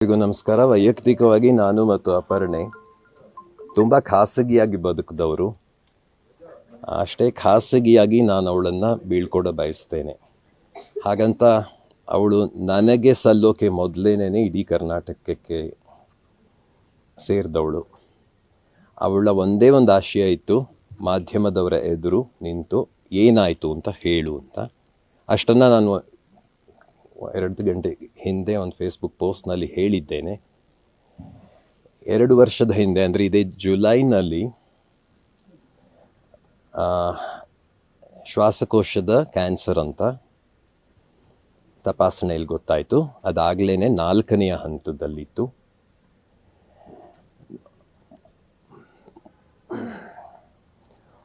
ಎಲ್ಲರಿಗೂ ನಮಸ್ಕಾರ. ವೈಯಕ್ತಿಕವಾಗಿ ನಾನು ಮತ್ತು ಅಪರ್ಣೆ ತುಂಬ ಖಾಸಗಿಯಾಗಿ ಬದುಕಿದವರು. ಅಷ್ಟೇ ಖಾಸಗಿಯಾಗಿ ನಾನು ಅವಳನ್ನು ಬೀಳ್ಕೊಡ ಬಯಸ್ತೇನೆ. ಹಾಗಂತ ಅವಳು ನನಗೆ ಸಲ್ಲೋಕೆ ಮೊದಲೇನೆ ಇಡೀ ಕರ್ನಾಟಕಕ್ಕೆ ಸೇರಿದವಳು. ಅವಳ ಒಂದೇ ಒಂದು ಆಶಯ ಇತ್ತು, ಮಾಧ್ಯಮದವರ ಎದುರು ನಿಂತು ಏನಾಯಿತು ಅಂತ ಹೇಳು ಅಂತ. ಅಷ್ಟನ್ನು ನಾನು 2 ಗಂಟೆ ಹಿಂದೆ ಒಂದು ಫೇಸ್ಬುಕ್ ಪೋಸ್ಟ್ನಲ್ಲಿ ಹೇಳಿದ್ದೇನೆ. 2 ವರ್ಷದ ಹಿಂದೆ, ಅಂದರೆ ಇದೇ ಜುಲೈನಲ್ಲಿ ಶ್ವಾಸಕೋಶದ ಕ್ಯಾನ್ಸರ್ ಅಂತ ತಪಾಸಣೆಯಲ್ಲಿ ಗೊತ್ತಾಯಿತು. ಅದಾಗಲೇ 4ನೇ ಹಂತದಲ್ಲಿತ್ತು.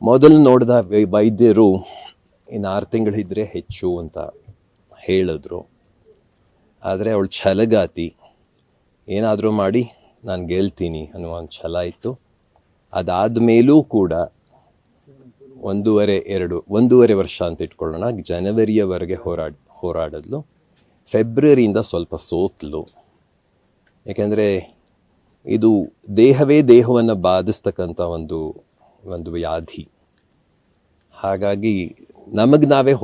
ಮೊದಲು ನೋಡಿದ ವೈದ್ಯರು ಇನ್ನು 6 ತಿಂಗಳಿದ್ರೆ ಹೆಚ್ಚು ಅಂತ ಹೇಳಿದ್ರು. ಆದರೆ ಅವಳು ಛಲಗಾತಿ, ಏನಾದರೂ ಮಾಡಿ ನಾನು ಗೆಲ್ತೀನಿ ಅನ್ನುವ ಒಂದು ಛಲ ಇತ್ತು. ಅದಾದ ಮೇಲೂ ಕೂಡ 1.5 ವರ್ಷ ಅಂತ ಇಟ್ಕೊಳ್ಳೋಣ, ಜನವರಿಯವರೆಗೆ ಹೋರಾಡಿದ್ಲು. ಫೆಬ್ರವರಿಯಿಂದ ಸ್ವಲ್ಪ ಸೋತ್ಲು. ಏಕೆಂದರೆ ಇದು ದೇಹವೇ ದೇಹವನ್ನು ಬಾಧಿಸ್ತಕ್ಕಂಥ ಒಂದು ವ್ಯಾಧಿ. ಹಾಗಾಗಿ ನಮಗೆ ನಾವೇ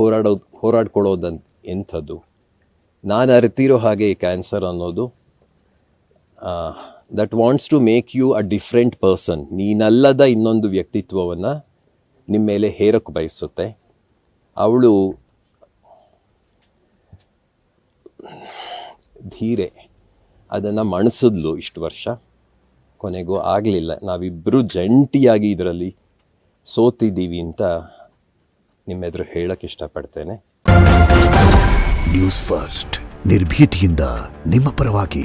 ಹೋರಾಡ್ಕೊಳ್ಳೋದಂತ ಎಂಥದ್ದು. ನಾನು ಅರಿತಿರೋ ಹಾಗೆ ಈ ಕ್ಯಾನ್ಸರ್ ಅನ್ನೋದು that wants to make you a different person. ನೀನಲ್ಲದ ಇನ್ನೊಂದು ವ್ಯಕ್ತಿತ್ವವನ್ನು ನಿಮ್ಮ ಮೇಲೆ ಹೇರಕ್ಕೆ ಬಯಸುತ್ತೆ. ಅವಳು ಧೀರೆ ಅದನ್ನು ಮಣಿಸಿದ್ಲು ಇಷ್ಟು ವರ್ಷ. ಕೊನೆಗೂ ಆಗಲಿಲ್ಲ. ನಾವಿಬ್ಬರು ಜಂಟಿಯಾಗಿ ಇದರಲ್ಲಿ ಸೋತಿದ್ದೀವಿ ಅಂತ ನಿಮ್ಮೆದುರು ಹೇಳಕ್ಕೆ ಇಷ್ಟಪಡ್ತೇನೆ. ನ್ಯೂಸ್ ಫಸ್ಟ್, ನಿರ್ಭೀತಿಯಿಂದ ನಿಮ್ಮ ಪರವಾಗಿ.